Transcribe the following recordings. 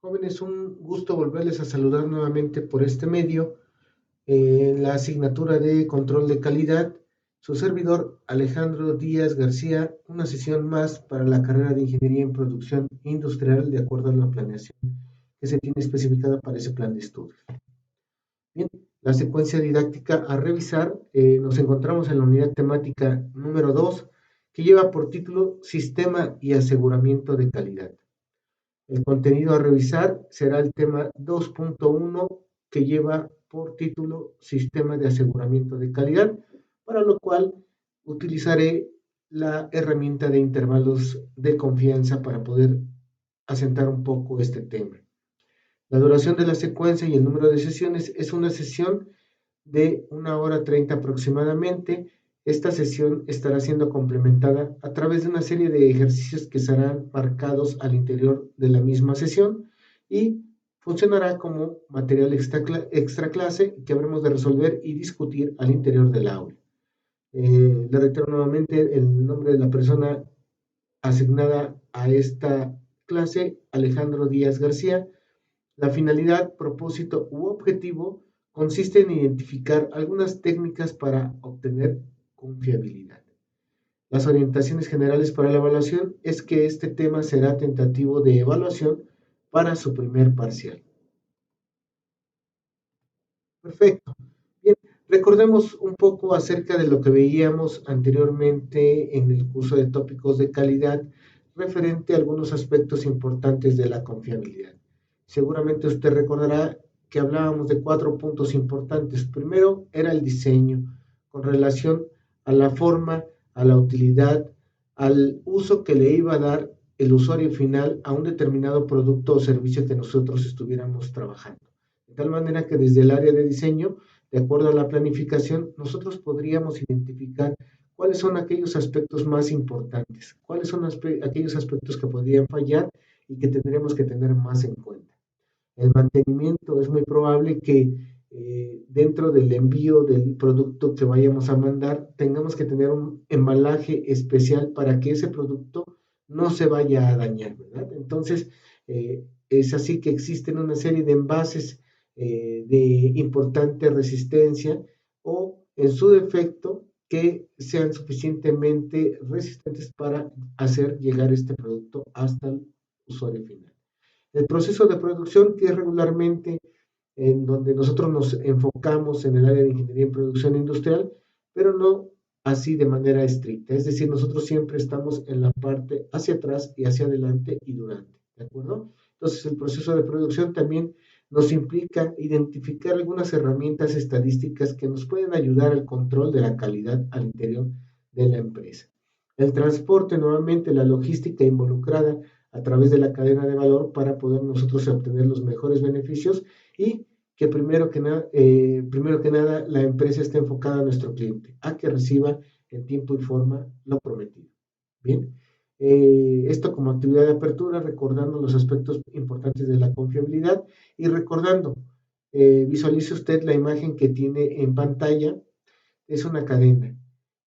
Jóvenes, un gusto volverles a saludar nuevamente por este medio en la asignatura de control de calidad. Su servidor Alejandro Díaz García, una sesión más para la carrera de Ingeniería en Producción Industrial de acuerdo a la planeación que se tiene especificada para ese plan de estudio. Bien, la secuencia didáctica a revisar, nos encontramos en la unidad temática número 2 que lleva por título Sistema y aseguramiento de calidad. El contenido a revisar será el tema 2.1 que lleva por título Sistema de aseguramiento de calidad, para lo cual utilizaré la herramienta de intervalos de confianza para poder asentar un poco este tema. La duración de la secuencia y el número de sesiones es una sesión de 1 hora 30 aproximadamente. Esta sesión estará siendo complementada a través de una serie de ejercicios que serán marcados al interior de la misma sesión y funcionará como material extra clase que habremos de resolver y discutir al interior del aula. Le reitero nuevamente el nombre de la persona asignada a esta clase, Alejandro Díaz García. La finalidad, propósito u objetivo consiste en identificar algunas técnicas para obtener confiabilidad. Las orientaciones generales para la evaluación es que este tema será tentativo de evaluación para su primer parcial. Perfecto. Bien, recordemos un poco acerca de lo que veíamos anteriormente en el curso de tópicos de calidad referente a algunos aspectos importantes de la confiabilidad. Seguramente usted recordará que hablábamos de 4 puntos importantes. Primero era el diseño con relación a la forma, a la utilidad, al uso que le iba a dar el usuario final a un determinado producto o servicio que nosotros estuviéramos trabajando. De tal manera que desde el área de diseño, de acuerdo a la planificación, nosotros podríamos identificar cuáles son aquellos aspectos más importantes, cuáles son aquellos aspectos que podrían fallar y que tendríamos que tener más en cuenta. El mantenimiento es muy probable que dentro del envío del producto que vayamos a mandar tengamos que tener un embalaje especial para que ese producto no se vaya a dañar, ¿verdad? Entonces, es así que existen una serie de envases de importante resistencia o, en su defecto, que sean suficientemente resistentes para hacer llegar este producto hasta el usuario final. El proceso de producción, que es regularmente en donde nosotros nos enfocamos en el área de ingeniería en producción industrial, pero no así de manera estricta. Es decir, nosotros siempre estamos en la parte hacia atrás y hacia adelante y durante, ¿de acuerdo? Entonces, el proceso de producción también nos implica identificar algunas herramientas estadísticas que nos pueden ayudar al control de la calidad al interior de la empresa. El transporte, nuevamente, la logística involucrada a través de la cadena de valor para poder nosotros obtener los mejores beneficios y que primero que nada la empresa esté enfocada a nuestro cliente, a que reciba en tiempo y forma lo prometido. Bien, esto como actividad de apertura, recordando los aspectos importantes de la confiabilidad y recordando, visualice usted la imagen que tiene en pantalla, es una cadena.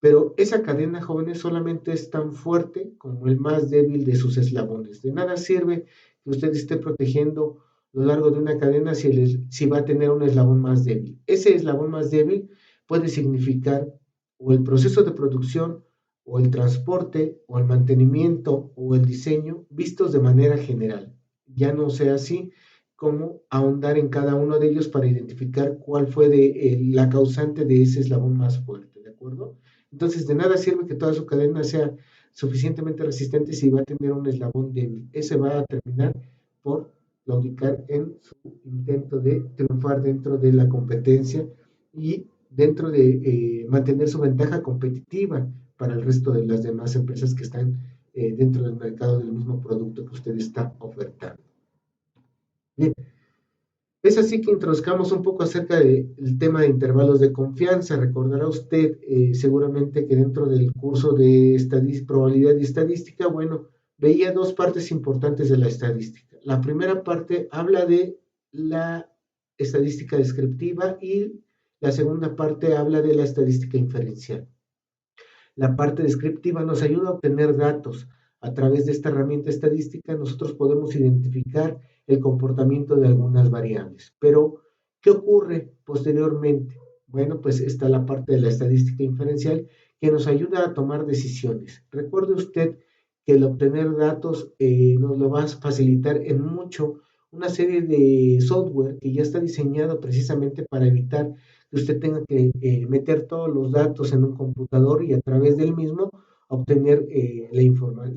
Pero esa cadena, jóvenes, solamente es tan fuerte como el más débil de sus eslabones. De nada sirve que usted esté protegiendo lo largo de una cadena si va a tener un eslabón más débil. Ese eslabón más débil puede significar o el proceso de producción, o el transporte, o el mantenimiento, o el diseño, vistos de manera general. Ya no sea así como ahondar en cada uno de ellos para identificar cuál fue la causante de ese eslabón más fuerte, ¿de acuerdo? Entonces, de nada sirve que toda su cadena sea suficientemente resistente si va a tener un eslabón débil. Ese va a terminar por claudicar en su intento de triunfar dentro de la competencia y dentro de mantener su ventaja competitiva para el resto de las demás empresas que están dentro del mercado del mismo producto que usted está ofertando. Bien, es así que introduzcamos un poco acerca del tema de intervalos de confianza. Recordará usted seguramente que dentro del curso de probabilidad y estadística, bueno, veía dos partes importantes de la estadística. La primera parte habla de la estadística descriptiva y la segunda parte habla de la estadística inferencial. La parte descriptiva nos ayuda a obtener datos. A través de esta herramienta estadística nosotros podemos identificar el comportamiento de algunas variables. Pero, ¿qué ocurre posteriormente? Bueno, pues está la parte de la estadística inferencial que nos ayuda a tomar decisiones. Recuerde usted que el obtener datos nos lo va a facilitar en mucho una serie de software que ya está diseñado precisamente para evitar que usted tenga que meter todos los datos en un computador y a través del mismo obtener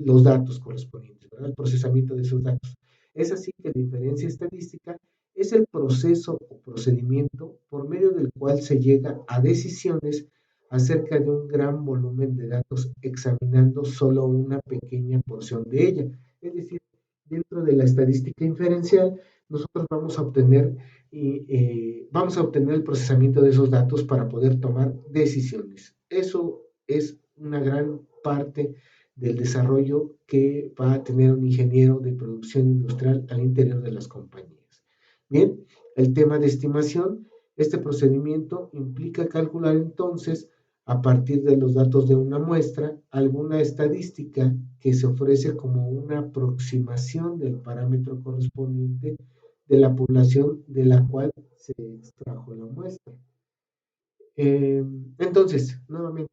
los datos correspondientes, ¿verdad? El procesamiento de esos datos. Es así que la inferencia estadística es el proceso o procedimiento por medio del cual se llega a decisiones acerca de un gran volumen de datos examinando solo una pequeña porción de ella. Es decir, dentro de la estadística inferencial, nosotros vamos a obtener el procesamiento de esos datos para poder tomar decisiones. Eso es una gran parte del desarrollo que va a tener un ingeniero de producción industrial al interior de las compañías. Bien, el tema de estimación, este procedimiento implica calcular entonces a partir de los datos de una muestra alguna estadística que se ofrece como una aproximación del parámetro correspondiente de la población de la cual se extrajo la muestra. Entonces, nuevamente,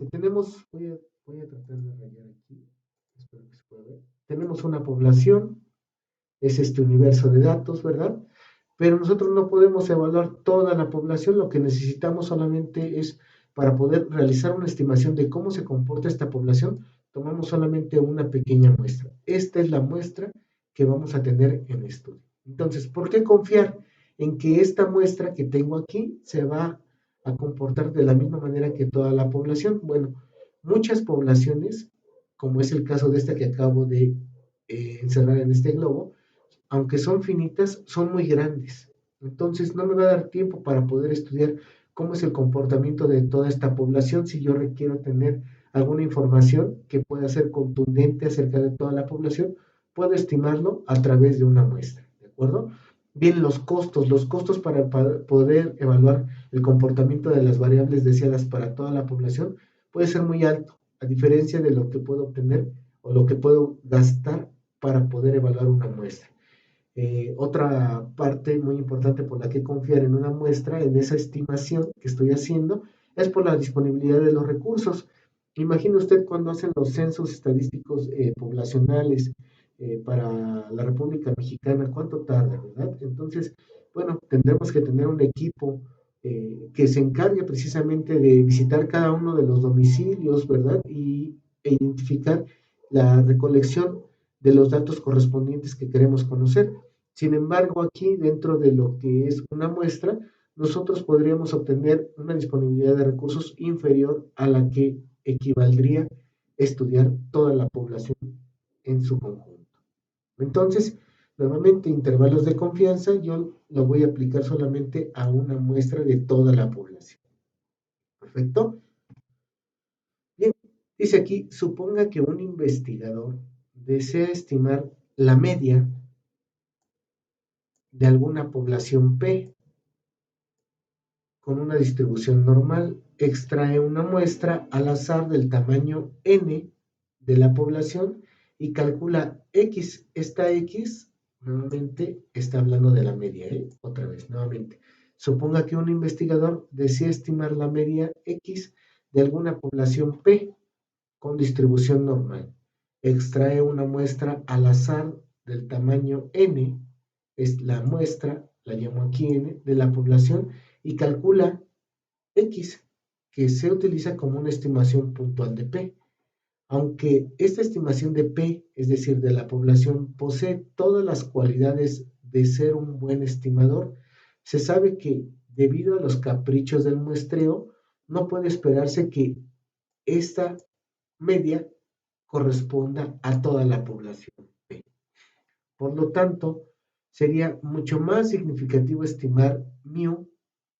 voy a tratar de rayar aquí, espero que se pueda ver. Tenemos una población, es este universo de datos, ¿verdad? Pero nosotros no podemos evaluar toda la población, lo que necesitamos solamente es para poder realizar una estimación de cómo se comporta esta población, tomamos solamente una pequeña muestra. Esta es la muestra que vamos a tener en estudio. Entonces, ¿por qué confiar en que esta muestra que tengo aquí se va a comportar de la misma manera que toda la población? Bueno, muchas poblaciones, como es el caso de esta que acabo de encerrar en este globo, aunque son finitas, son muy grandes. Entonces no me va a dar tiempo para poder estudiar cómo es el comportamiento de toda esta población si yo requiero tener alguna información que pueda ser contundente acerca de toda la población, puedo estimarlo a través de una muestra, ¿de acuerdo? Bien, los costos para poder evaluar el comportamiento de las variables deseadas para toda la población puede ser muy alto, a diferencia de lo que puedo obtener o lo que puedo gastar para poder evaluar una muestra. Otra parte muy importante por la que confiar en una muestra, en esa estimación que estoy haciendo, es por la disponibilidad de los recursos. Imagine usted cuando hacen los censos estadísticos poblacionales para la República Mexicana, cuánto tarda, ¿verdad? Entonces, bueno, tendremos que tener un equipo que se encargue precisamente de visitar cada uno de los domicilios, ¿verdad? E identificar la recolección de los datos correspondientes que queremos conocer. Sin embargo, aquí dentro de lo que es una muestra, nosotros podríamos obtener una disponibilidad de recursos inferior a la que equivaldría estudiar toda la población en su conjunto. Entonces, nuevamente, intervalos de confianza, yo lo voy a aplicar solamente a una muestra de toda la población. ¿Perfecto? Bien, dice aquí, suponga que un investigador desea estimar la media de alguna población P con una distribución normal, extrae una muestra al azar del tamaño n de la población y calcula x. Esta x, nuevamente, está hablando de la media, otra vez, nuevamente. Suponga que un investigador desea estimar la media x de alguna población P con distribución normal. Extrae una muestra al azar del tamaño n, es la muestra, la llamo aquí n, de la población y calcula x, que se utiliza como una estimación puntual de p. Aunque esta estimación de p, es decir, de la población, posee todas las cualidades de ser un buen estimador, se sabe que debido a los caprichos del muestreo, no puede esperarse que esta media corresponda a toda la población P. Por lo tanto, sería mucho más significativo estimar mu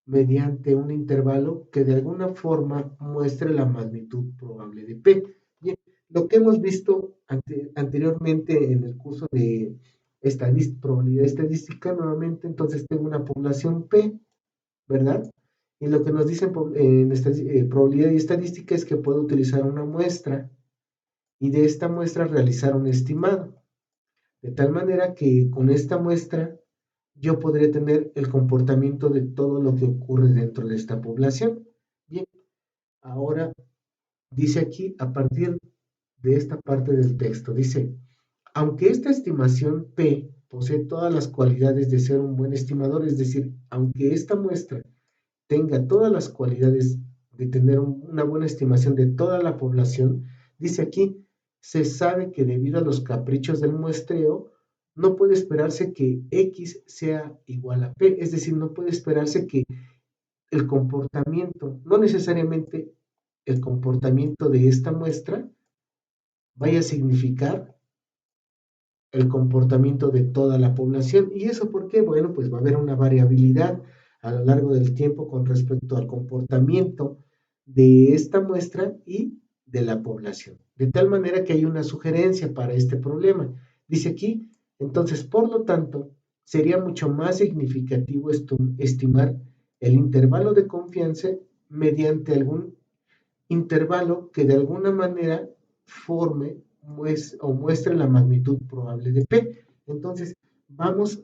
mediante un intervalo que de alguna forma muestre la magnitud probable de P. Bien, lo que hemos visto anteriormente en el curso de probabilidad estadística, nuevamente, entonces tengo una población P, ¿verdad? Y lo que nos dicen en probabilidad y estadística es que puedo utilizar una muestra y de esta muestra realizar un estimado. De tal manera que con esta muestra yo podría tener el comportamiento de todo lo que ocurre dentro de esta población. Bien, ahora dice aquí, a partir de esta parte del texto, dice, aunque esta estimación P posee todas las cualidades de ser un buen estimador, es decir, aunque esta muestra tenga todas las cualidades de tener una buena estimación de toda la población, dice aquí, se sabe que debido a los caprichos del muestreo, no puede esperarse que X sea igual a P, es decir, no puede esperarse que el comportamiento, no necesariamente el comportamiento de esta muestra vaya a significar el comportamiento de toda la población. ¿Y eso por qué? Bueno, pues va a haber una variabilidad a lo largo del tiempo con respecto al comportamiento de esta muestra y de la población. De tal manera que hay una sugerencia para este problema. Dice aquí, entonces, por lo tanto, sería mucho más significativo estimar el intervalo de confianza mediante algún intervalo que de alguna manera forme o muestre la magnitud probable de P. Entonces, vamos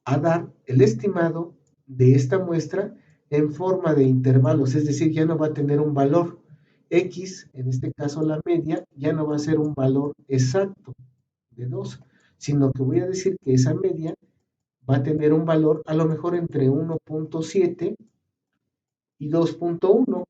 a dar el estimado de esta muestra en forma de intervalos, es decir, ya no va a tener un valor X, en este caso la media, ya no va a ser un valor exacto de 2, sino que voy a decir que esa media va a tener un valor a lo mejor entre 1.7 y 2.1,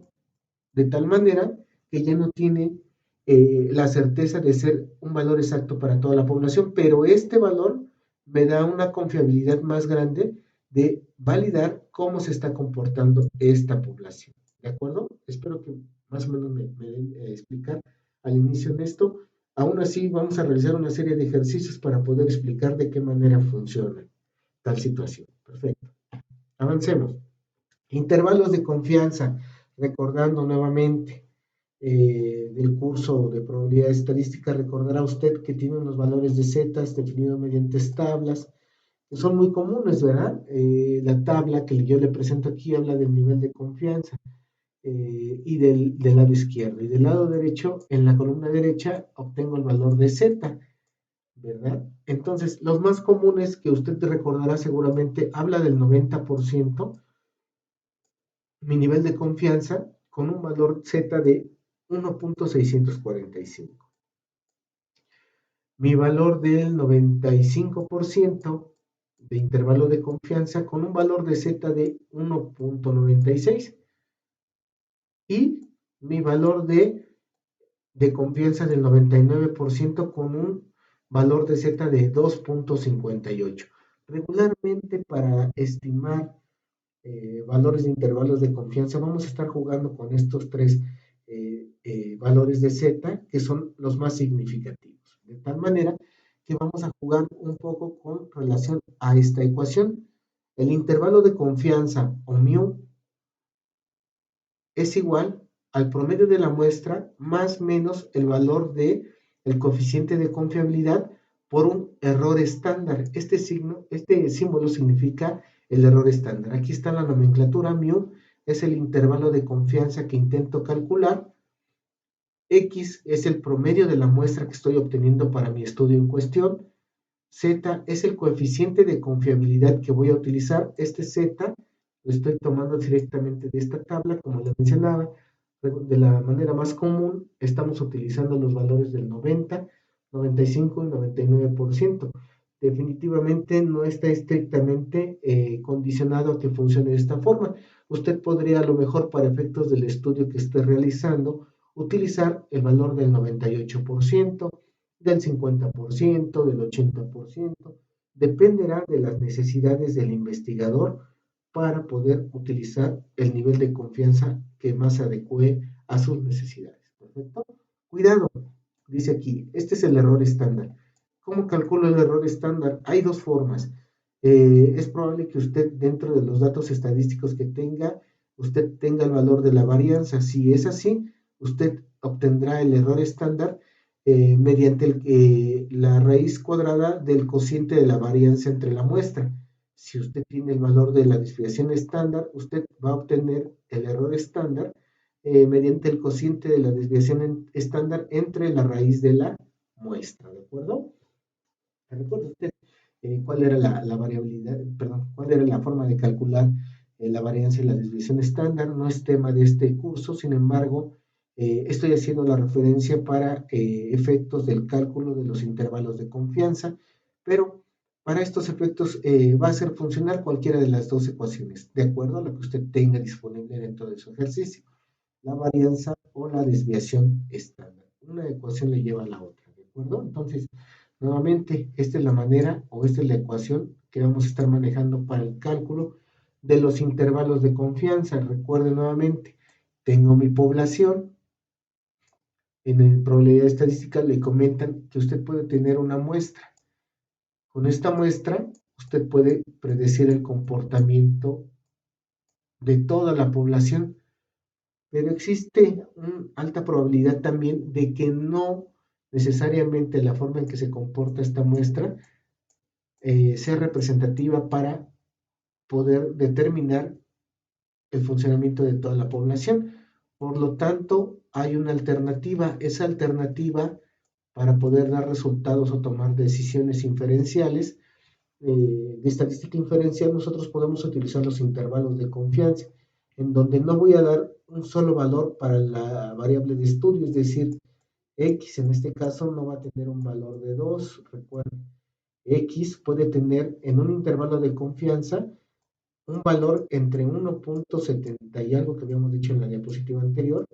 de tal manera que ya no tiene la certeza de ser un valor exacto para toda la población, pero este valor me da una confiabilidad más grande de validar cómo se está comportando esta población. ¿De acuerdo? Espero que más o menos me den explicar al inicio de esto. Aún así, vamos a realizar una serie de ejercicios para poder explicar de qué manera funciona tal situación. Perfecto. Avancemos. Intervalos de confianza, recordando nuevamente del curso de probabilidad estadística, recordará usted que tiene unos valores de Z definidos mediante tablas, que son muy comunes, ¿verdad? La tabla que yo le presento aquí habla del nivel de confianza y del lado izquierdo. Y del lado derecho, en la columna derecha, obtengo el valor de Z, ¿verdad? Entonces, los más comunes que usted recordará seguramente habla del 90%, mi nivel de confianza con un valor Z de 1.645. Mi valor del 95% de intervalo de confianza con un valor de Z de 1.96 y mi valor de confianza del 99% con un valor de Z de 2.58. Regularmente para estimar valores de intervalos de confianza, vamos a estar jugando con estos tres valores de Z que son los más significativos. De tal manera que vamos a jugar un poco con relación a esta ecuación. El intervalo de confianza o mu es igual al promedio de la muestra más menos el valor de el coeficiente de confiabilidad por un error estándar. Este símbolo significa el error estándar. Aquí está la nomenclatura. Mu es el intervalo de confianza que intento calcular. X es el promedio de la muestra que estoy obteniendo para mi estudio en cuestión. Z es el coeficiente de confiabilidad que voy a utilizar. Este Z lo estoy tomando directamente de esta tabla, como les mencionaba. De la manera más común, estamos utilizando los valores del 90, 95 y 99%. Definitivamente no está estrictamente condicionado a que funcione de esta forma. Usted podría, a lo mejor, para efectos del estudio que esté realizando, utilizar el valor del 98%, del 50%, del 80%, dependerá de las necesidades del investigador para poder utilizar el nivel de confianza que más adecue a sus necesidades. ¿Perfecto? Cuidado, dice aquí, este es el error estándar. ¿Cómo calculo el error estándar? Hay dos formas. Es probable que usted, dentro de los datos estadísticos que tenga, usted tenga el valor de la varianza. Si es así, usted obtendrá el error estándar mediante la raíz cuadrada del cociente de la varianza entre la muestra. Si usted tiene el valor de la desviación estándar, usted va a obtener el error estándar mediante el cociente de la desviación estándar entre la raíz de la muestra, ¿de acuerdo? Recuerde usted, cuál era la variabilidad, perdón, cuál era la forma de calcular la varianza y la desviación estándar. No es tema de este curso, sin embargo, estoy haciendo la referencia para efectos del cálculo de los intervalos de confianza, pero para estos efectos va a ser funcional cualquiera de las dos ecuaciones, de acuerdo a lo que usted tenga disponible dentro de su ejercicio, la varianza o la desviación estándar. Una ecuación le lleva a la otra, ¿de acuerdo? Entonces, nuevamente, esta es la manera o esta es la ecuación que vamos a estar manejando para el cálculo de los intervalos de confianza. Recuerden nuevamente, tengo mi población. En probabilidad estadística le comentan que usted puede tener una muestra. Con esta muestra, usted puede predecir el comportamiento de toda la población, pero existe una alta probabilidad también de que no necesariamente la forma en que se comporta esta muestra sea representativa para poder determinar el funcionamiento de toda la población. Por lo tanto, hay una alternativa. Esa alternativa, para poder dar resultados o tomar decisiones inferenciales, de estadística inferencial, nosotros podemos utilizar los intervalos de confianza, en donde no voy a dar un solo valor para la variable de estudio, es decir, X en este caso no va a tener un valor de 2. Recuerden, X puede tener en un intervalo de confianza un valor entre 1.70 y algo que habíamos dicho en la diapositiva anterior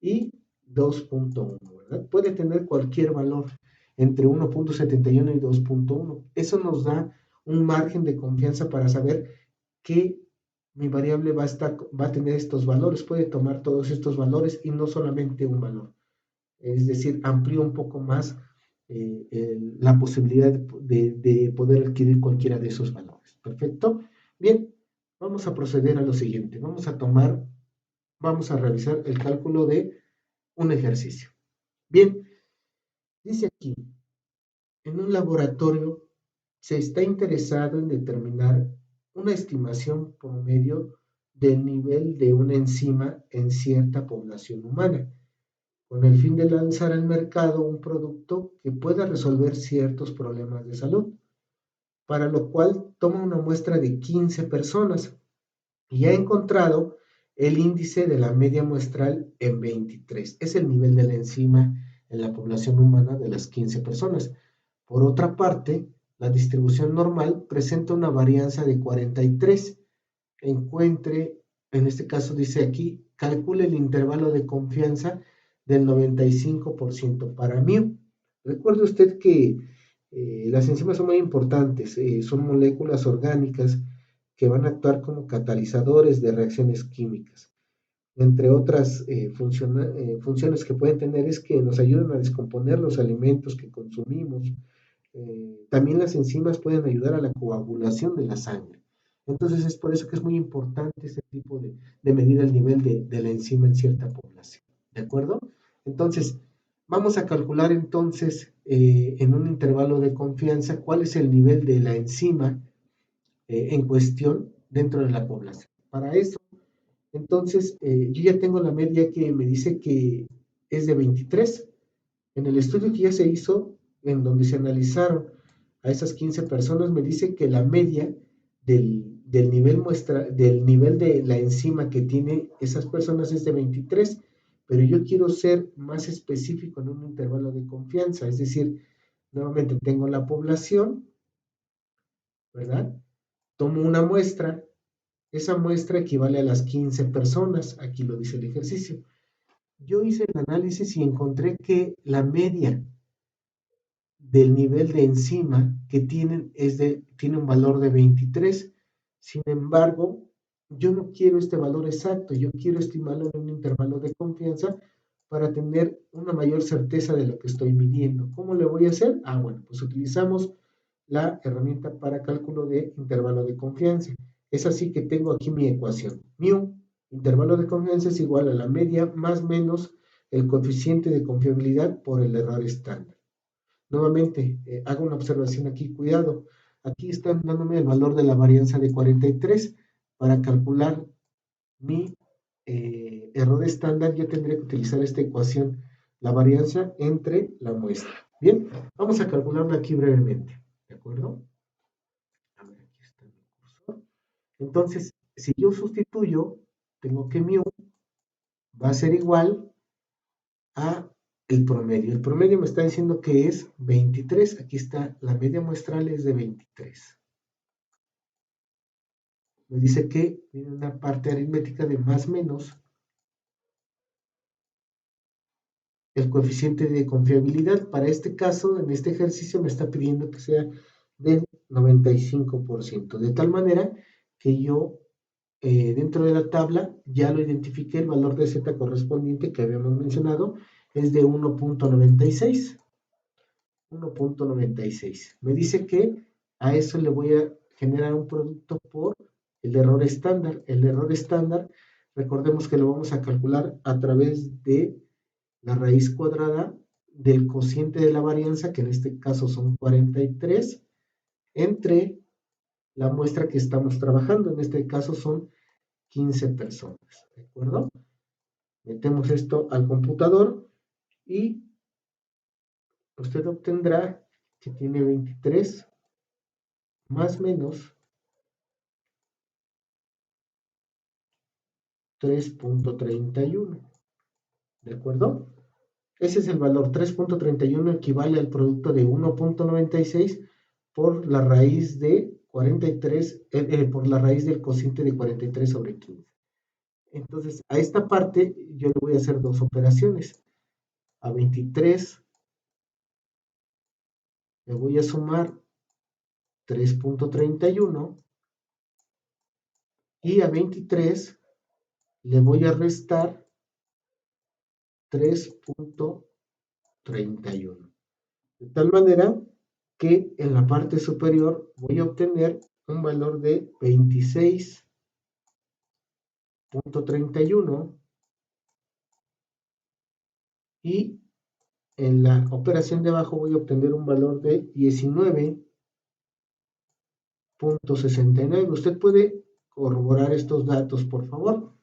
y 2.1, ¿verdad? Puede tener cualquier valor entre 1.71 y 2.1. Eso nos da un margen de confianza para saber que mi variable va a tener estos valores. Puede tomar todos estos valores y no solamente un valor. Es decir, amplía un poco más la posibilidad de poder adquirir cualquiera de esos valores. ¿Perfecto? Bien, vamos a proceder a lo siguiente. Vamos a realizar el cálculo de un ejercicio. Bien, dice aquí, en un laboratorio se está interesado en determinar una estimación promedio del nivel de una enzima en cierta población humana, con el fin de lanzar al mercado un producto que pueda resolver ciertos problemas de salud, para lo cual toma una muestra de 15 personas y ha encontrado el índice de la media muestral en 23. Es el nivel de la enzima en la población humana de las 15 personas. Por otra parte, la distribución normal presenta una varianza de 43. Encuentre, en este caso dice aquí, calcule el intervalo de confianza del 95% para mí. Recuerde usted que las enzimas son muy importantes, son moléculas orgánicas que van a actuar como catalizadores de reacciones químicas. Entre otras funciones que pueden tener es que nos ayudan a descomponer los alimentos que consumimos. También las enzimas pueden ayudar a la coagulación de la sangre. Entonces es por eso que es muy importante este tipo de medir el nivel de la enzima en cierta población. ¿De acuerdo? Entonces, vamos a calcular entonces en un intervalo de confianza cuál es el nivel de la enzima en cuestión dentro de la población. Para eso, entonces, yo ya tengo la media que me dice que es de 23. En el estudio que ya se hizo, en donde se analizaron a esas 15 personas, me dice que la media del nivel de la enzima que tiene esas personas es de 23, pero yo quiero ser más específico en un intervalo de confianza, es decir, nuevamente tengo la población, ¿verdad? Tomo una muestra, esa muestra equivale a las 15 personas, aquí lo dice el ejercicio. Yo hice el análisis y encontré que la media del nivel de enzima que tienen tiene un valor de 23. Sin embargo, yo no quiero este valor exacto, yo quiero estimarlo en un intervalo de confianza para tener una mayor certeza de lo que estoy midiendo. ¿Cómo lo voy a hacer? Bueno, pues utilizamos la herramienta para cálculo de intervalo de confianza. Es así que tengo aquí mi ecuación. Mu, intervalo de confianza, es igual a la media más menos el coeficiente de confiabilidad por el error estándar. Nuevamente, hago una observación aquí, cuidado. Aquí están dándome el valor de la varianza de 43. Para calcular mi error estándar, yo tendría que utilizar esta ecuación, la varianza entre la muestra. Bien, vamos a calcularla aquí brevemente. ¿De acuerdo? Entonces, si yo sustituyo, tengo que mu va a ser igual a el promedio. El promedio me está diciendo que es 23. Aquí está, la media muestral es de 23. Me dice que tiene una parte aritmética de más menos el coeficiente de confiabilidad. Para este caso, en este ejercicio me está pidiendo que sea del 95%, de tal manera que yo dentro de la tabla ya lo identifiqué, el valor de Z correspondiente que habíamos mencionado es de 1.96. 1.96. Me dice que a eso le voy a generar un producto por el error estándar. El error estándar, recordemos que lo vamos a calcular a través de la raíz cuadrada del cociente de la varianza, que en este caso son 43, entre la muestra que estamos trabajando. En este caso son 15 personas. ¿De acuerdo? Metemos esto al computador y usted obtendrá que tiene 23 más menos 3.31. ¿De acuerdo? Ese es el valor. 3.31 equivale al producto de 1.96 por la raíz de 43, por la raíz del cociente de 43 sobre 15. Entonces, a esta parte yo le voy a hacer dos operaciones. A 23 le voy a sumar 3.31 y a 23 le voy a restar 3.31. De tal manera que en la parte superior voy a obtener un valor de 26.31 y en la operación de abajo voy a obtener un valor de 19.69. Usted puede corroborar estos datos, por favor.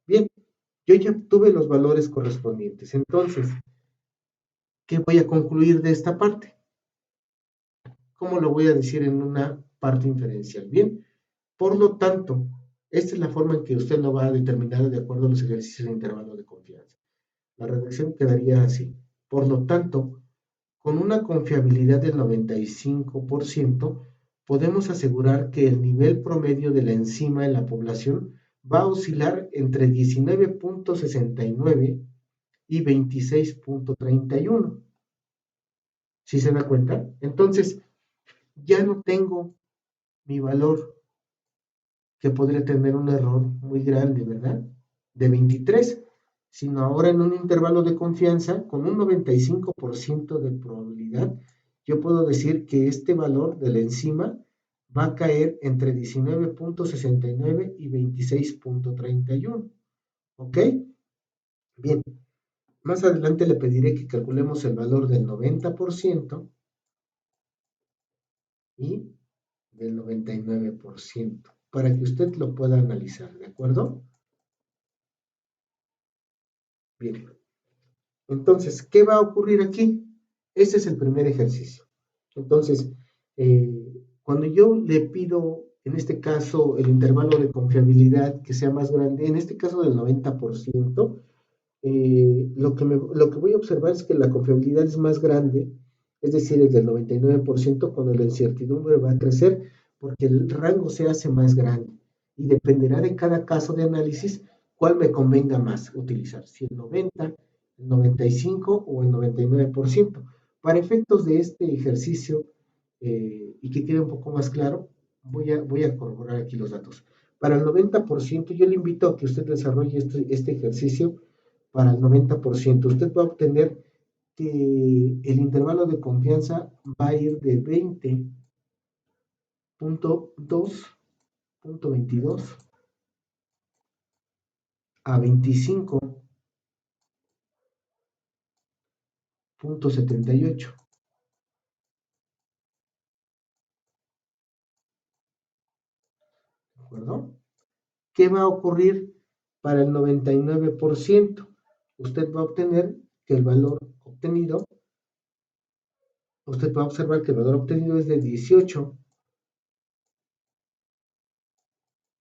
Bien, yo ya obtuve los valores correspondientes. Entonces, ¿qué voy a concluir de esta parte? ¿Cómo lo voy a decir en una parte inferencial? Bien, por lo tanto, esta es la forma en que usted lo va a determinar de acuerdo a los ejercicios de intervalo de confianza. La redacción quedaría así. Por lo tanto, con una confiabilidad del 95%, podemos asegurar que el nivel promedio de la enzima en la población va a oscilar entre 19.69 y 26.31. ¿Sí se da cuenta? Entonces, ya no tengo mi valor que podría tener un error muy grande, ¿verdad? De 23, sino ahora en un intervalo de confianza con un 95% de probabilidad, yo puedo decir que este valor de la enzima va a caer entre 19.69 y 26.31. ¿Ok? Bien, más adelante le pediré que calculemos el valor del 90% y del 99% para que usted lo pueda analizar, ¿de acuerdo? Bien, entonces, ¿qué va a ocurrir aquí? Este es el primer ejercicio. Entonces, cuando yo le pido, en este caso, el intervalo de confiabilidad que sea más grande, en este caso del 90%, lo que voy a observar es que la confiabilidad es más grande, es decir, el del 99%, cuando la incertidumbre va a crecer, porque el rango se hace más grande y dependerá de cada caso de análisis cuál me convenga más utilizar, si el 90, el 95 o el 99%. Para efectos de este ejercicio y que quede un poco más claro, voy a corroborar aquí los datos. Para el 90%, yo le invito a que usted desarrolle este ejercicio para el 90%. Usted va a obtener que el intervalo de confianza va a ir de 20.2.22 a 25.78. ¿De acuerdo? ¿Qué va a ocurrir para el 99%? Usted va a obtener que el valor obtenido, usted va a observar que el valor obtenido es de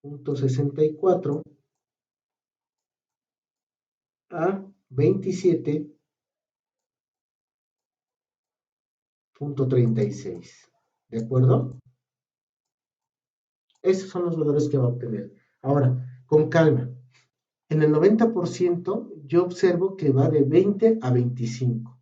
27.64 a 27.36. ¿De acuerdo? Esos son los valores que va a obtener. Ahora, con calma. En el 90% yo observo que va de 20 a 25.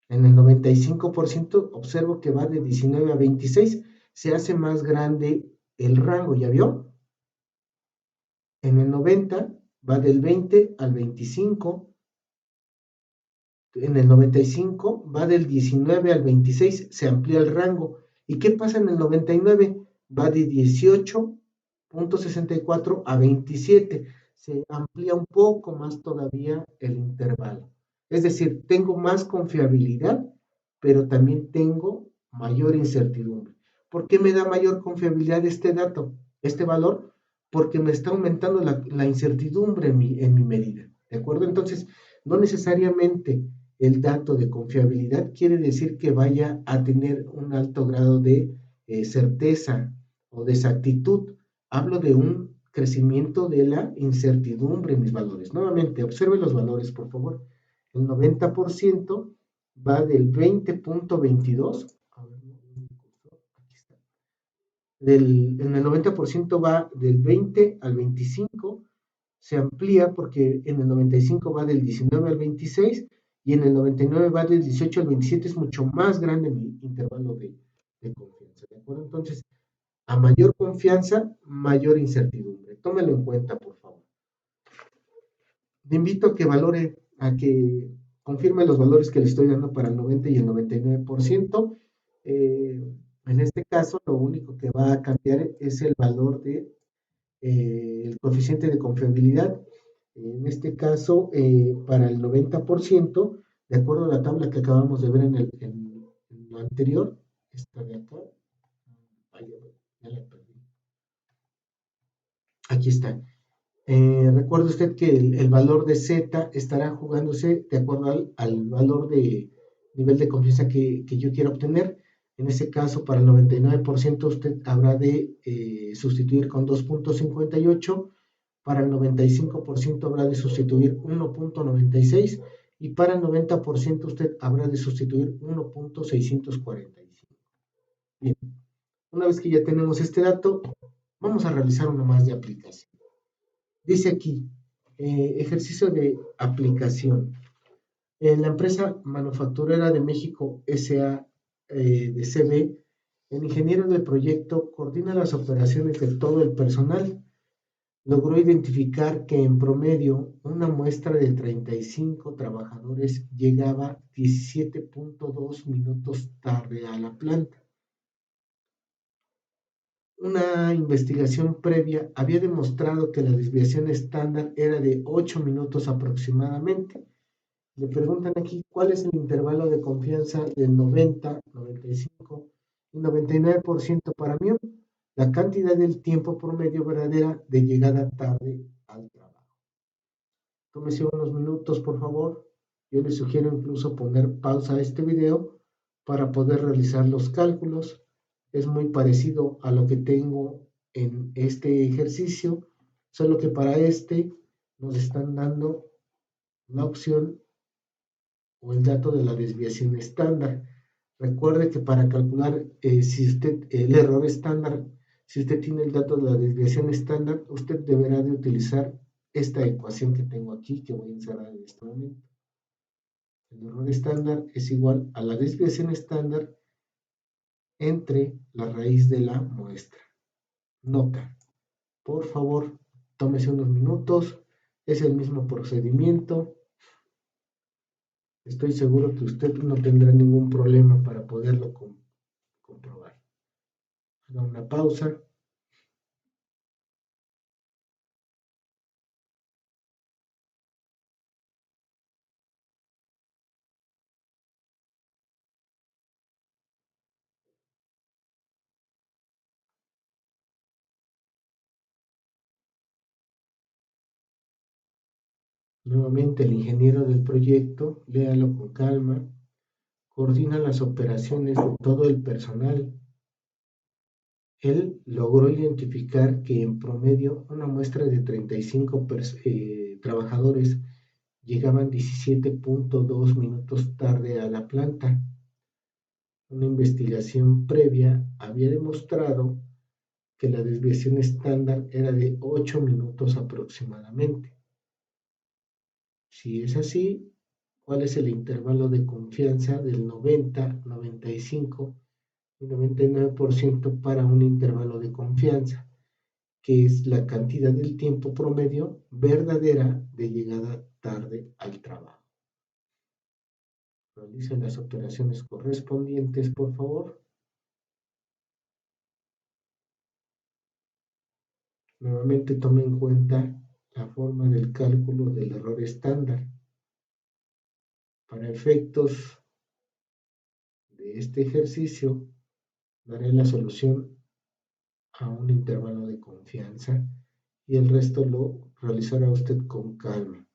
En el 95% observo que va de 19 a 26. Se hace más grande el rango, ¿ya vio? En el 90 va del 20 al 25. En el 95 va del 19 al 26, se amplía el rango. ¿Y qué pasa en el 99? Va de 18.64 a 27, se amplía un poco más todavía el intervalo. Es decir, tengo más confiabilidad, pero también tengo mayor incertidumbre. ¿Por qué me da mayor confiabilidad este dato, este valor? Porque me está aumentando la incertidumbre en mi medida. ¿De acuerdo? Entonces, no necesariamente el dato de confiabilidad quiere decir que vaya a tener un alto grado de certeza o de exactitud. Hablo de un crecimiento de la incertidumbre en mis valores. Nuevamente, observe los valores, por favor. El 90% va del 20.22. En el 90% va del 20 al 25, se amplía porque en el 95 va del 19 al 26 y en el 99 va del 18 al 27, es mucho más grande mi intervalo de confianza, ¿de acuerdo? Entonces, a mayor confianza, mayor incertidumbre. Tómelo en cuenta, por favor. Le invito a que valore, a que confirme los valores que le estoy dando para el 90 y el 99%. En este caso, lo único que va a cambiar es el valor de el coeficiente de confiabilidad. En este caso, para el 90%, de acuerdo a la tabla que acabamos de ver en lo anterior, esta de acá, ya la perdí. Aquí está. Recuerde usted que el valor de Z estará jugándose de acuerdo al valor de nivel de confianza que yo quiera obtener. En ese caso, para el 99% usted habrá de sustituir con 2.58, para el 95% habrá de sustituir 1.96 y para el 90% usted habrá de sustituir 1.645. Bien, una vez que ya tenemos este dato, vamos a realizar uno más de aplicación. Dice aquí, ejercicio de aplicación. En la empresa manufacturera de México SA de CB, el ingeniero del proyecto coordina las operaciones de todo el personal. Logró identificar que en promedio una muestra de 35 trabajadores llegaba 17.2 minutos tarde a la planta. Una investigación previa había demostrado que la desviación estándar era de 8 minutos aproximadamente. Le preguntan aquí cuál es el intervalo de confianza del 90, 95 y 99% para mí, la cantidad del tiempo promedio verdadera de llegada tarde al trabajo. Tómese unos minutos, por favor. Yo les sugiero incluso poner pausa a este video para poder realizar los cálculos. Es muy parecido a lo que tengo en este ejercicio, solo que para este nos están dando la opción o el dato de la desviación estándar. Recuerde que para calcular si usted el error estándar, si usted tiene el dato de la desviación estándar, usted deberá de utilizar esta ecuación que tengo aquí, que voy a encerrar en este momento. El error estándar es igual a la desviación estándar entre la raíz de la muestra. Nota, por favor, tómese unos minutos, es el mismo procedimiento. Estoy seguro que usted no tendrá ningún problema para poderlo comprobar. Haga una pausa. Nuevamente, el ingeniero del proyecto, léalo con calma, coordina las operaciones de todo el personal. Él logró identificar que en promedio una muestra de 35 trabajadores llegaban 17.2 minutos tarde a la planta. Una investigación previa había demostrado que la desviación estándar era de 8 minutos aproximadamente. Si es así, ¿cuál es el intervalo de confianza del 90, 95 y 99% para un intervalo de confianza, que es la cantidad del tiempo promedio verdadera de llegada tarde al trabajo? Realicen las operaciones correspondientes, por favor. Nuevamente tome en cuenta la forma del cálculo del error estándar. Para efectos de este ejercicio, daré la solución a un intervalo de confianza y el resto lo realizará usted con calma.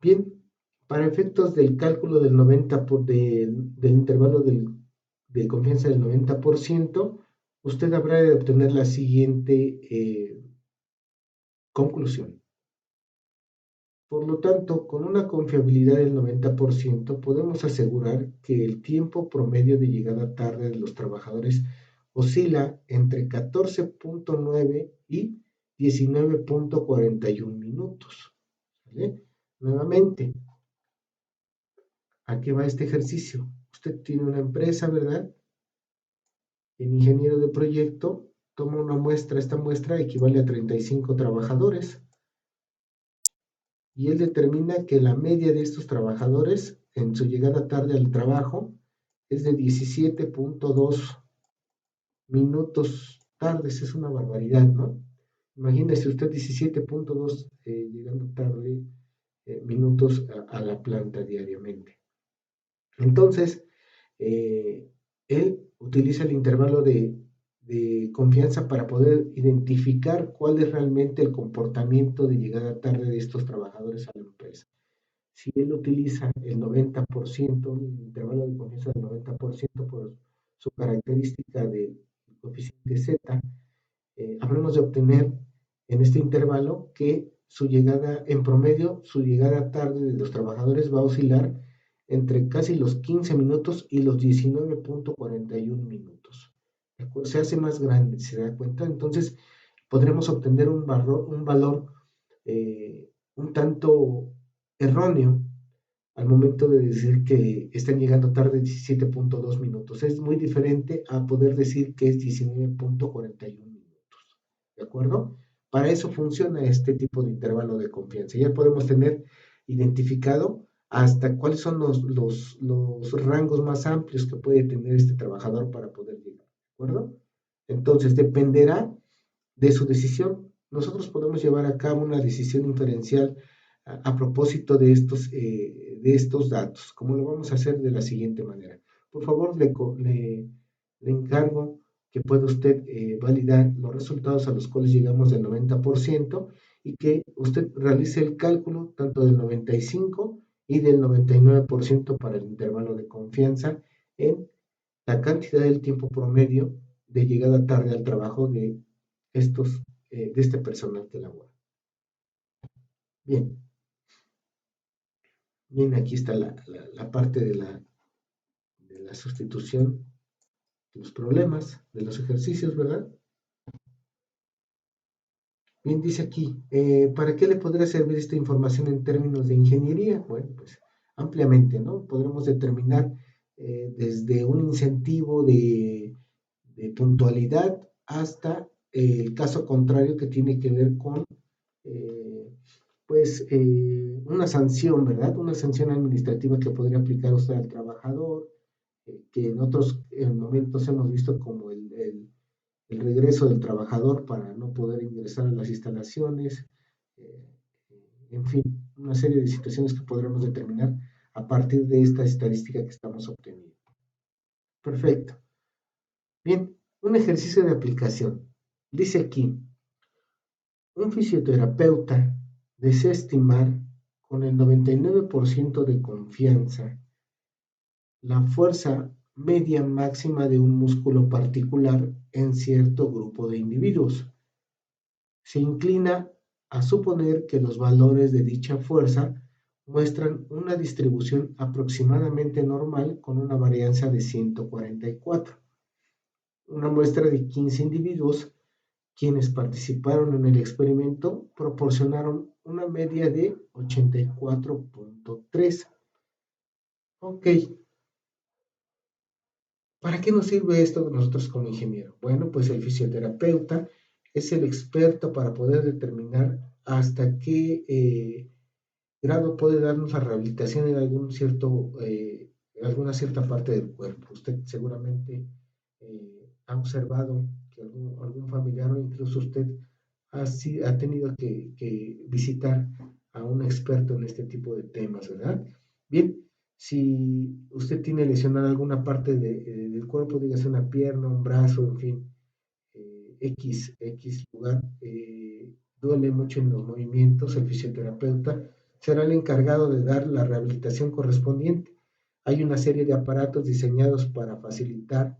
Bien, para efectos del cálculo del 90 del intervalo de confianza del 90%, usted habrá de obtener la siguiente conclusión. Por lo tanto, con una confiabilidad del 90%, podemos asegurar que el tiempo promedio de llegada tarde de los trabajadores oscila entre 14.9 y 19.41 minutos. ¿Vale? Nuevamente, ¿a qué va este ejercicio? Usted tiene una empresa, ¿verdad? El ingeniero de proyecto toma una muestra, esta muestra equivale a 35 trabajadores, y él determina que la media de estos trabajadores en su llegada tarde al trabajo es de 17.2 minutos tardes. Es una barbaridad, ¿no? Imagínese usted 17.2 llegando tarde minutos a la planta diariamente. Entonces, él utiliza el intervalo de confianza para poder identificar cuál es realmente el comportamiento de llegada tarde de estos trabajadores a la empresa. Si él utiliza el 90%, un intervalo de confianza del 90% por su característica de coeficiente Z, habremos de obtener en este intervalo que su llegada, en promedio, su llegada tarde de los trabajadores va a oscilar entre casi los 15 minutos y los 19.41 minutos. Se hace más grande, ¿se da cuenta? Entonces, podremos obtener un valor un tanto erróneo al momento de decir que están llegando tarde 17.2 minutos. Es muy diferente a poder decir que es 19.41 minutos. ¿De acuerdo? Para eso funciona este tipo de intervalo de confianza. Ya podemos tener identificado hasta cuáles son los rangos más amplios que puede tener este trabajador para poder llegar. ¿De acuerdo? Entonces, dependerá de su decisión. Nosotros podemos llevar a cabo una decisión inferencial a propósito de estos datos, como lo vamos a hacer de la siguiente manera. Por favor, le encargo que pueda usted validar los resultados a los cuales llegamos del 90% y que usted realice el cálculo tanto del 95 y del 99% para el intervalo de confianza en la cantidad del tiempo promedio de llegada tarde al trabajo de este personal que labora. Bien, bien, aquí está la parte de la sustitución de los problemas, de los ejercicios, ¿verdad? Bien, dice aquí, ¿para qué le podría servir esta información en términos de ingeniería? Bueno, pues ampliamente, ¿no? Podremos determinar desde un incentivo de puntualidad hasta el caso contrario que tiene que ver con eh, una sanción, ¿verdad? Una sanción administrativa que podría aplicar usted al trabajador, que en otros momentos hemos visto como el regreso del trabajador para no poder ingresar a las instalaciones, eh, en fin, una serie de situaciones que podremos determinar a partir de esta estadística que estamos obteniendo. Perfecto. Bien, un ejercicio de aplicación. Dice aquí, un fisioterapeuta desea estimar con el 99% de confianza la fuerza media máxima de un músculo particular en cierto grupo de individuos. Se inclina a suponer que los valores de dicha fuerza muestran una distribución aproximadamente normal con una varianza de 144. Una muestra de 15 individuos quienes participaron en el experimento proporcionaron una media de 84.3. Ok, ¿para qué nos sirve esto nosotros como ingeniero? Bueno, pues el fisioterapeuta es el experto para poder determinar hasta qué grado puede darnos la rehabilitación en alguna cierta parte del cuerpo. Usted seguramente ha observado que algún familiar o incluso usted ha tenido que visitar a un experto en este tipo de temas, ¿verdad? Bien, si usted tiene lesionada alguna parte del cuerpo, dígase una pierna, un brazo, en fin, X lugar, duele mucho en los movimientos, el fisioterapeuta será el encargado de dar la rehabilitación correspondiente. Hay una serie de aparatos diseñados para facilitar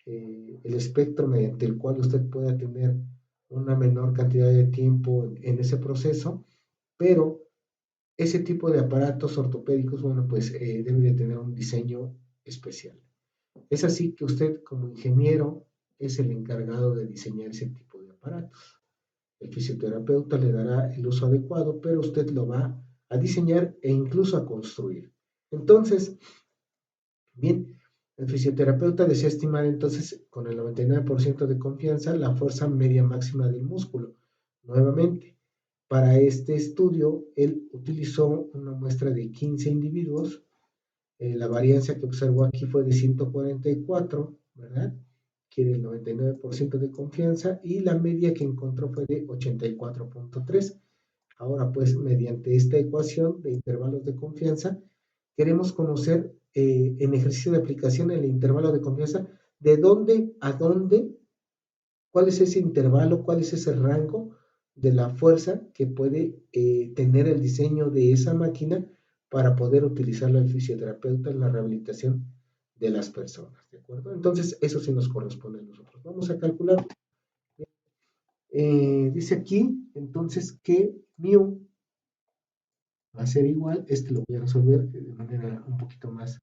el espectro mediante el cual usted pueda tener una menor cantidad de tiempo en ese proceso, pero ese tipo de aparatos ortopédicos, bueno, pues debe de tener un diseño especial. Es así que usted como ingeniero es el encargado de diseñar ese tipo de aparatos. El fisioterapeuta le dará el uso adecuado, pero usted lo va a diseñar e incluso a construir. Entonces, bien, el fisioterapeuta desea estimar entonces con el 99% de confianza la fuerza media máxima del músculo. Nuevamente, para este estudio, él utilizó una muestra de 15 individuos. La varianza que observó aquí fue de 144, ¿verdad? Quiere el 99% de confianza y la media que encontró fue de 84.3. Ahora, pues, mediante esta ecuación de intervalos de confianza, queremos conocer en ejercicio de aplicación en el intervalo de confianza de dónde a dónde, cuál es ese intervalo, cuál es ese rango de la fuerza que puede tener el diseño de esa máquina para poder utilizarlo el fisioterapeuta en la rehabilitación de las personas, ¿de acuerdo? Entonces, eso sí nos corresponde a nosotros. Vamos a calcular. Dice aquí, entonces, que mu va a ser igual, lo voy a resolver de manera un poquito más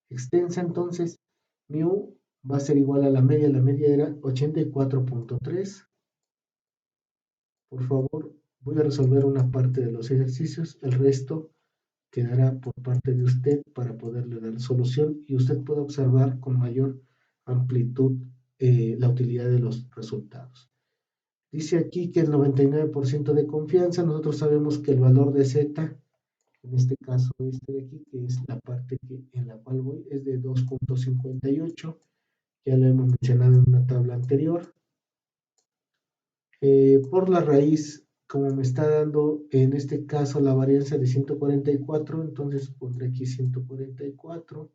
extensa, entonces, mu va a ser igual a la media era 84.3. Por favor, voy a resolver una parte de los ejercicios, el resto quedará por parte de usted para poderle dar solución y usted pueda observar con mayor amplitud la utilidad de los resultados. Dice aquí que el 99% de confianza, nosotros sabemos que el valor de Z, en este caso este de aquí, que es la parte en la cual voy, es de 2.58, ya lo hemos mencionado en una tabla anterior. Por la raíz, como me está dando en este caso la varianza de 144, entonces pondré aquí 144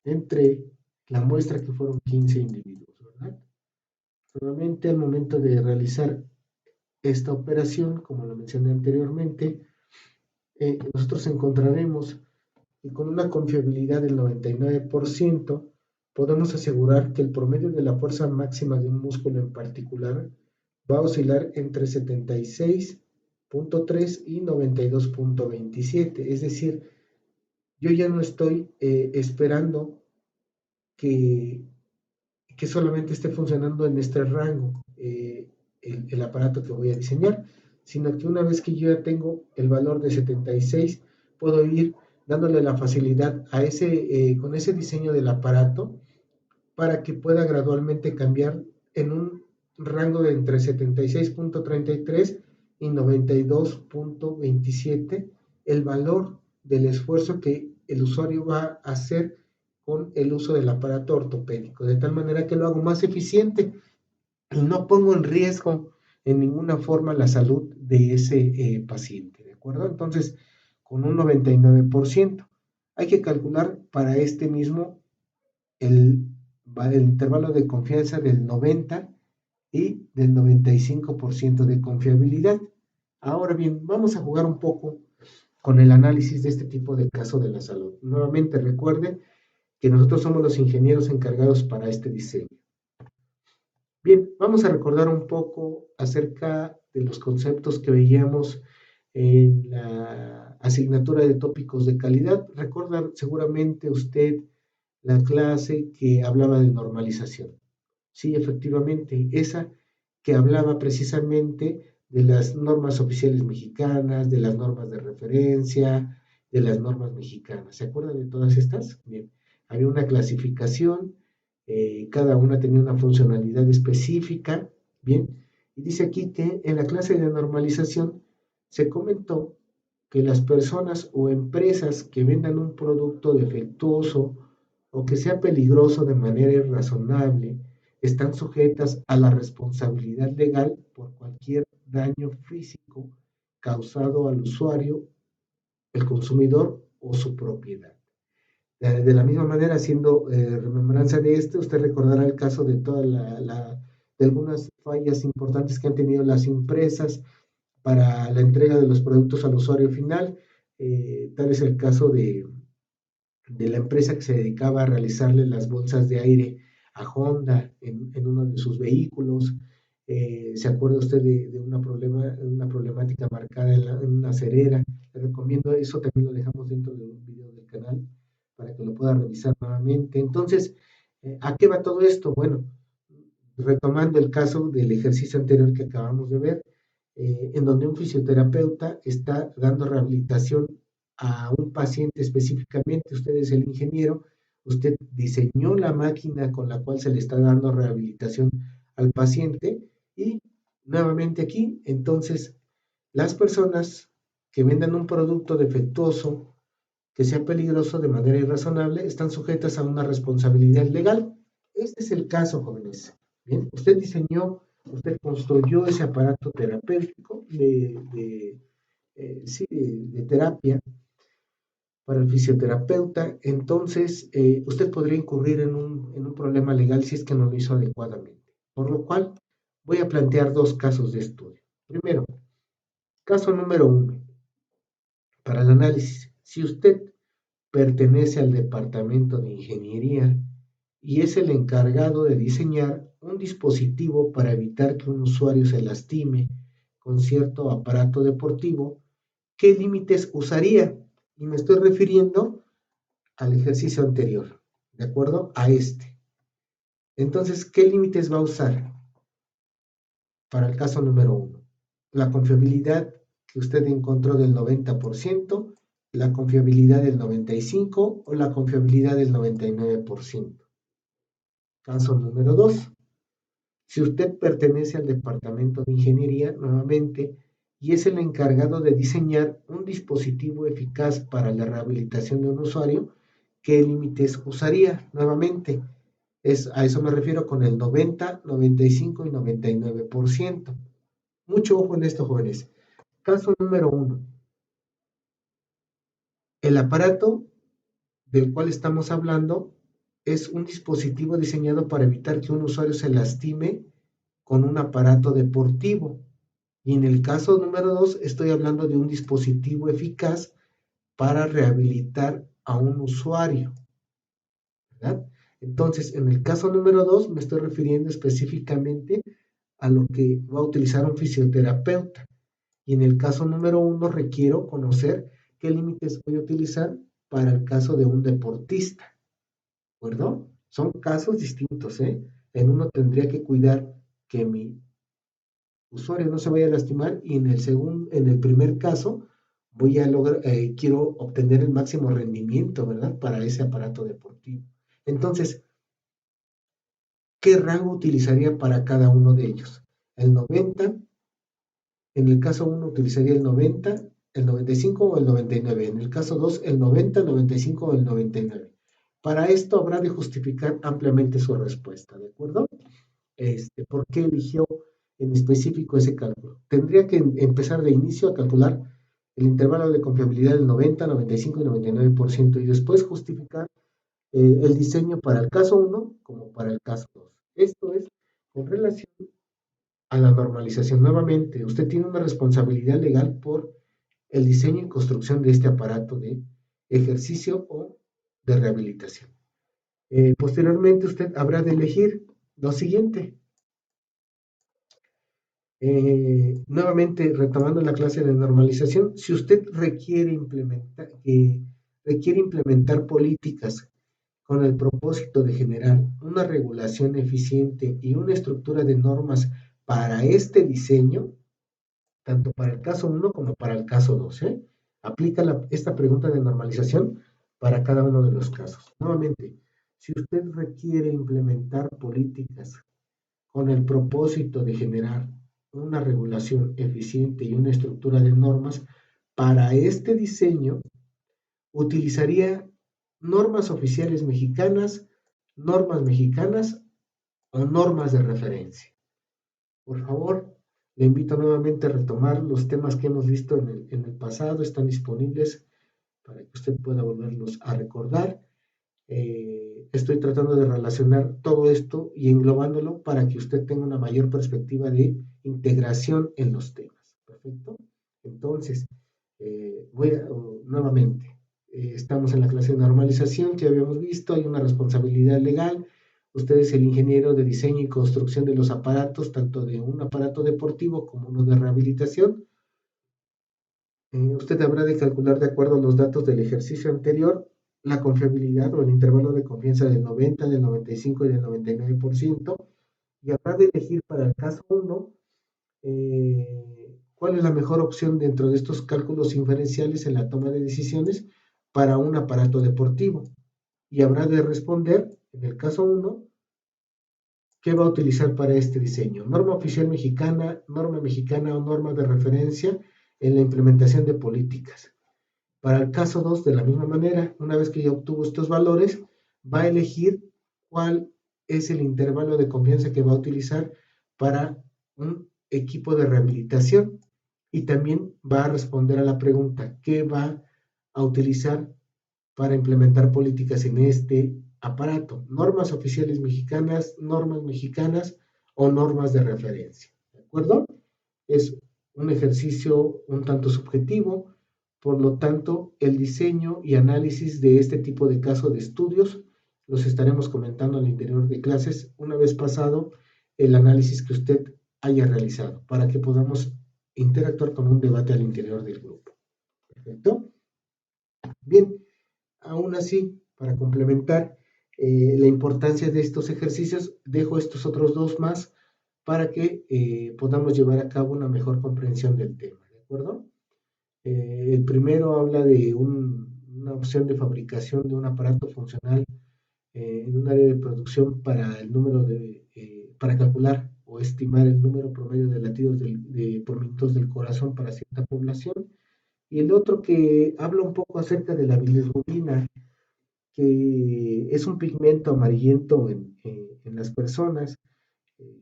entre la muestra que fueron 15 individuos, ¿verdad? Nuevamente al momento de realizar esta operación, como lo mencioné anteriormente, nosotros encontraremos que con una confiabilidad del 99% podemos asegurar que el promedio de la fuerza máxima de un músculo en particular va a oscilar entre 76.3 y 92.27. Es decir, yo ya no estoy esperando que, que solamente esté funcionando en este rango el aparato que voy a diseñar, sino que una vez que yo ya tengo el valor de 76, puedo ir dándole la facilidad con ese diseño del aparato para que pueda gradualmente cambiar en un rango de entre 76.33 y 92.27 el valor del esfuerzo que el usuario va a hacer con el uso del aparato ortopédico, de tal manera que lo hago más eficiente y no pongo en riesgo en ninguna forma la salud de ese paciente, ¿de acuerdo? Entonces, con un 99%, hay que calcular para este mismo el, el intervalo de confianza del 90 y del 95% de confiabilidad. Ahora bien, vamos a jugar un poco con el análisis de este tipo de caso de la salud. Nuevamente recuerden que nosotros somos los ingenieros encargados para este diseño. Bien, vamos a recordar un poco acerca de los conceptos que veíamos en la asignatura de tópicos de calidad. Recuerda seguramente usted la clase que hablaba de normalización. Sí, efectivamente, esa que hablaba precisamente de las normas oficiales mexicanas, de las normas de referencia, de las normas mexicanas. ¿Se acuerdan de todas estas? Bien, había una clasificación, cada una tenía una funcionalidad específica, bien, y dice aquí que en la clase de normalización se comentó que las personas o empresas que vendan un producto defectuoso o que sea peligroso de manera irrazonable están sujetas a la responsabilidad legal por cualquier daño físico causado al usuario, el consumidor o su propiedad. De la misma manera, haciendo remembranza de este, usted recordará el caso de de algunas fallas importantes que han tenido las empresas para la entrega de los productos al usuario final. Tal es el caso de la empresa que se dedicaba a realizarle las bolsas de aire a Honda en uno de sus vehículos. ¿Se acuerda usted de una problemática marcada en una cerera? Le recomiendo eso, también lo dejamos dentro de un video del canal para que lo pueda revisar nuevamente. Entonces, ¿a qué va todo esto? Bueno, retomando el caso del ejercicio anterior que acabamos de ver, en donde un fisioterapeuta está dando rehabilitación a un paciente específicamente, usted es el ingeniero, usted diseñó la máquina con la cual se le está dando rehabilitación al paciente y nuevamente aquí, entonces, las personas que vendan un producto defectuoso, que sea peligroso de manera irrazonable, están sujetas a una responsabilidad legal. Este es el caso, jóvenes. Bien, usted diseñó, usted construyó ese aparato terapéutico sí, de terapia para el fisioterapeuta, entonces usted podría incurrir en un problema legal si es que no lo hizo adecuadamente. Por lo cual, voy a plantear dos casos de estudio. Primero, caso número uno, para el análisis. Si usted pertenece al departamento de ingeniería y es el encargado de diseñar un dispositivo para evitar que un usuario se lastime con cierto aparato deportivo, ¿qué límites usaría? Y me estoy refiriendo al ejercicio anterior, ¿de acuerdo? A este. Entonces, ¿qué límites va a usar para el caso número uno? La confiabilidad que usted encontró del 90%, la confiabilidad del 95% o la confiabilidad del 99%. Caso número 2. Si usted pertenece al departamento de ingeniería, nuevamente, y es el encargado de diseñar un dispositivo eficaz para la rehabilitación de un usuario, ¿qué límites usaría? Nuevamente, a eso me refiero con el 90, 95 y 99%. Mucho ojo en esto, jóvenes. Caso número 1. El aparato del cual estamos hablando es un dispositivo diseñado para evitar que un usuario se lastime con un aparato deportivo. Y en el caso número 2, estoy hablando de un dispositivo eficaz para rehabilitar a un usuario, ¿verdad? Entonces, en el caso número 2, me estoy refiriendo específicamente a lo que va a utilizar un fisioterapeuta. Y en el caso número 1, requiero conocer qué límites voy a utilizar para el caso de un deportista, ¿de acuerdo? Son casos distintos, ¿eh? En uno tendría que cuidar que mi usuario no se vaya a lastimar y en el primer caso voy a lograr, quiero obtener el máximo rendimiento, ¿verdad? Para ese aparato deportivo. Entonces, ¿qué rango utilizaría para cada uno de ellos? El 90, en el caso 1 utilizaría el 90, el 95 o el 99. En el caso 2, el 90, el 95 o el 99. Para esto habrá de justificar ampliamente su respuesta, ¿de acuerdo? ¿Por qué eligió en específico ese cálculo? Tendría que empezar de inicio a calcular el intervalo de confiabilidad del 90, 95 y 99% y después justificar el diseño para el caso 1 como para el caso 2. Esto es con relación a la normalización. Nuevamente, usted tiene una responsabilidad legal por el diseño y construcción de este aparato de ejercicio o de rehabilitación. Posteriormente usted habrá de elegir lo siguiente. Nuevamente, retomando la clase de normalización, si usted requiere implementar políticas con el propósito de generar una regulación eficiente y una estructura de normas para este diseño, tanto para el caso 1 como para el caso 2. Aplica esta pregunta de normalización para cada uno de los casos. Nuevamente, si usted requiere implementar políticas con el propósito de generar una regulación eficiente y una estructura de normas, para este diseño utilizaría normas oficiales mexicanas, normas mexicanas o normas de referencia. Por favor, le invito nuevamente a retomar los temas que hemos visto en el pasado, están disponibles para que usted pueda volverlos a recordar. Estoy tratando de relacionar todo esto y englobándolo para que usted tenga una mayor perspectiva de integración en los temas. ¿Perfecto? Entonces, nuevamente, estamos en la clase de normalización que habíamos visto, hay una responsabilidad legal. Usted es el ingeniero de diseño y construcción de los aparatos, tanto de un aparato deportivo como uno de rehabilitación. Usted habrá de calcular de acuerdo a los datos del ejercicio anterior la confiabilidad o el intervalo de confianza del 90, del 95 y del 99%, y habrá de elegir para el caso 1 cuál es la mejor opción dentro de estos cálculos inferenciales en la toma de decisiones para un aparato deportivo. Y habrá de responder, en el caso 1, qué va a utilizar para este diseño. Norma oficial mexicana o norma de referencia en la implementación de políticas. Para el caso 2, de la misma manera, una vez que ya obtuvo estos valores, va a elegir cuál es el intervalo de confianza que va a utilizar para un equipo de rehabilitación y también va a responder a la pregunta, ¿qué va a utilizar para implementar políticas en este aparato? Normas oficiales mexicanas, normas mexicanas o normas de referencia. ¿De acuerdo? Es un ejercicio un tanto subjetivo, por lo tanto, el diseño y análisis de este tipo de casos de estudios los estaremos comentando al interior de clases una vez pasado el análisis que usted haya realizado, para que podamos interactuar con un debate al interior del grupo. ¿Perfecto? Bien, aún así, para complementar la importancia de estos ejercicios, dejo estos otros dos más para que podamos llevar a cabo una mejor comprensión del tema, ¿de acuerdo? El primero habla de una opción de fabricación de un aparato funcional en un área de producción para el número para calcular o estimar el número promedio de latidos por minutos del corazón para cierta población. Y el otro que habla un poco acerca de la bilirrubina, que es un pigmento amarillento en las personas,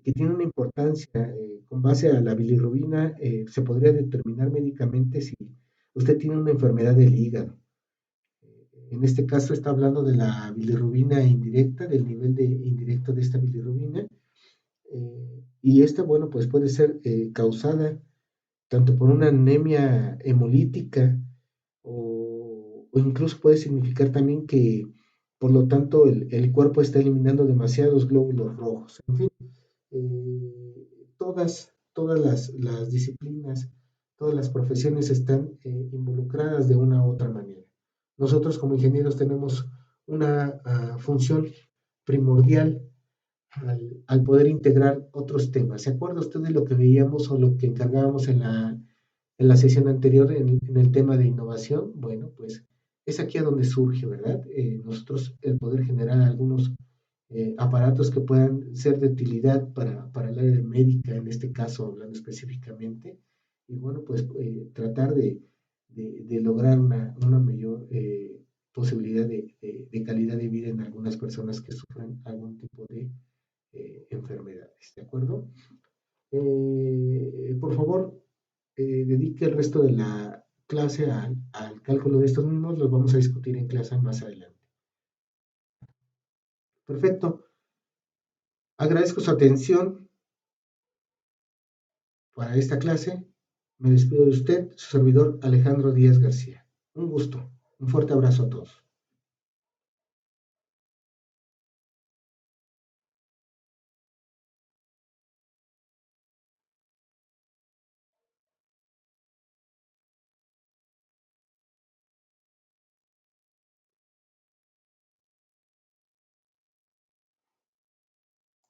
que tiene una importancia. Con base a la bilirrubina, se podría determinar médicamente si usted tiene una enfermedad del hígado. En este caso está hablando de la bilirrubina indirecta, del nivel indirecto de esta bilirrubina. Y esta, bueno, pues puede ser causada tanto por una anemia hemolítica o incluso puede significar también que, por lo tanto, el cuerpo está eliminando demasiados glóbulos rojos. En fin, todas las disciplinas, todas las profesiones están involucradas de una u otra manera. Nosotros como ingenieros tenemos una función primordial al poder integrar otros temas. ¿Se acuerda usted de lo que veíamos o lo que encargábamos en la sesión anterior en el tema de innovación? Bueno, pues es aquí a donde surge, ¿verdad? Nosotros el poder generar algunos aparatos que puedan ser de utilidad para el área médica, en este caso hablando específicamente, y bueno, pues tratar de lograr una mayor posibilidad de calidad de vida en algunas personas que sufren algún tipo de enfermedades, ¿de acuerdo? Por favor, dedique el resto de la clase al cálculo de estos mismos, los vamos a discutir en clase más adelante. Perfecto. Agradezco su atención para esta clase. Me despido de usted, su servidor Alejandro Díaz García. Un gusto, un fuerte abrazo a todos.